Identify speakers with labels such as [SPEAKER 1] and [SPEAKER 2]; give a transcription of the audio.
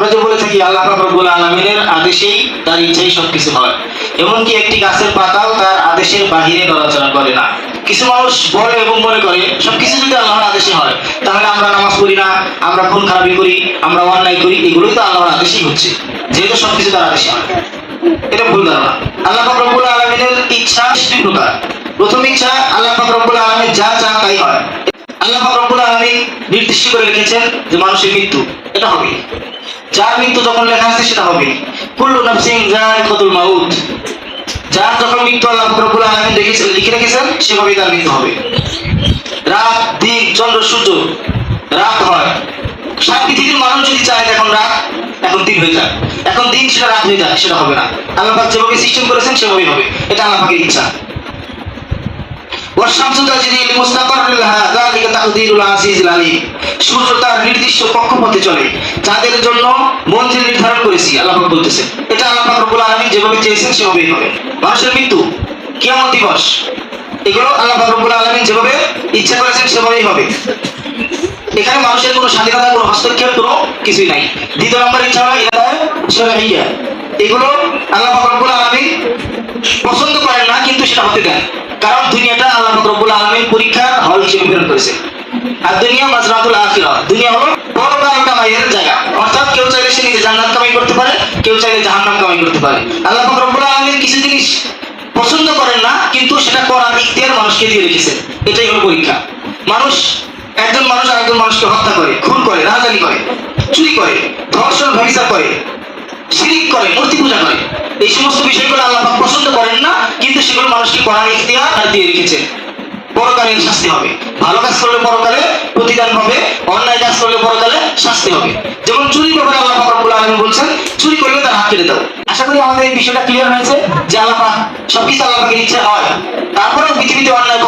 [SPEAKER 1] আমরা যে বলে থাকি আল্লাহ পাক রব্বুল আলামিনের আদেশেই তার ইচ্ছাই সবকিছু হয়, এমনকি একটি গাছের পাতাও তার আদেশের বাহিরে নড়াচড়া করে না। কিছু মানুষ বলে এবং মনে করে সবকিছু যদি আল্লাহর আদেশে হয় তাহলে আমরা নামাজ পড়ি না, আমরা খুন খারাপি করি, আমরা অন্যায় করি, এগুলোই তো আল্লাহর আদেশই হচ্ছে, যেহেতু সবকিছু তার আদেশে হয়। এটা ভুল ধারণা। আল্লাহ পাক রব্বুল আলামিনের ইচ্ছা দুই প্রকার। প্রথম ইচ্ছা, আল্লাহ পাক রব্বুল আলামিন যা চান তাই হয়। আল্লাহ পাক রব্বুল আলামিন নির্দিষ্ট করে রেখেছেন যে মানুষের মৃত্যু, এটা হবে, যার মৃত্যু যখন লেখা আছে সেটা হবে। কুল্লু নাফসিন যায়িকাতুল মাউত, যার যখন মৃত্যু আল্লাহ পাক রব্বুল আলামিন লিখে রেখেছেন সেভাবেই তার মৃত্যু হবে। রাত, দিন, চন্দ্র, সূর্য, রাত হয়। সারা পৃথিবীর মানুষ যদি চায় এখন রাত, এখন দিন হয়ে যায়, এখন দিন সেটা রাত হয়ে যায়, সেটা হবে না। আল্লাহ পাক যেভাবে সিস্টেম করেছেন সেভাবেই হবে, এটা আল্লাহ পাকের ইচ্ছা। সূর্য তার নির্দিষ্ট কক্ষপথে চলে, যাদের জন্য মঞ্জিল নির্ধারণ করেছি, আল্লাহ পাক বলতেছেন। এটা আল্লাহ পাক রব্বুল আলামিন যেভাবে চেয়েছেন সেভাবেই হবে। মানুষের মৃত্যু, কিয়ামত দিবস, এগুলো আল্লাহ পাক রব্বুল আলামিন যেভাবে ইচ্ছা করেছেন সেভাবেই হবে। এখানে মানুষের কোনো স্বাধীনতা, কোনো হস্তক্ষেপ, কোনো কিছুই নাই। দ্বিতীয় নম্বর ইচ্ছা হলো ইরাদা শারঈয়া, এগুলো আল্লাহ পাক রব্বুল আলামিন পছন্দ করেন না, কিন্তু সেটা হতে দেন। কারণ দুনিয়াটা আল্লাহ পাক রব্বুল আলামিন পরীক্ষার হল হিসেবে প্রেরণ করেছে। আর দুনিয়া মাজরাতুল আখিরাহ, দুনিয়া হলো পরকাল কামাইয়ের জায়গা। অর্থাৎ কেউ চাইলে সে নিজে জান্নাত কামাই করতে পারে, কেউ চাইলে জাহান্নাম কামাই করতে পারে। আল্লাহ পাক রব্বুল আলামিন কিছু জিনিস পছন্দ করেন না, কিন্তু সেটা করার ইখতিয়ার মানুষকে দিয়ে রেখেছেন। এটাই হলো পরীক্ষা। একজন মানুষ আরেকজন মানুষকে হত্যা করে, খুন করে, রাহাজানি করে, চুরি করে, ধর্ষণ, ব্যভিচার করে, শিরক করে, মূর্তি পূজা করে, এই সমস্ত বিষয়গুলো আল্লাহ পাক পছন্দ করেন না, কিন্তু সেগুলো মানুষকে করার ইখতিয়ার দিয়ে রেখেছেন। পরকালীন শাস্তি হবে, ভালো কাজ করলে পরকালে প্রতিদান হবে, অন্যায় কাজ করলে পরকালে শাস্তি হবে। যেমন চুরি ব্যাপারে আল্লাহ পাক রব্বুল আলামিন বলছেন চুরি করলে তার হাত কেটে দাও। আশা করি আমাদের এই বিষয়টা ক্লিয়ার হয়েছে যে আল্লাহ পাক সবকিছু আল্লাহ পাকের ইচ্ছা হয়। তারপরেও পৃথিবীতে অন্যায়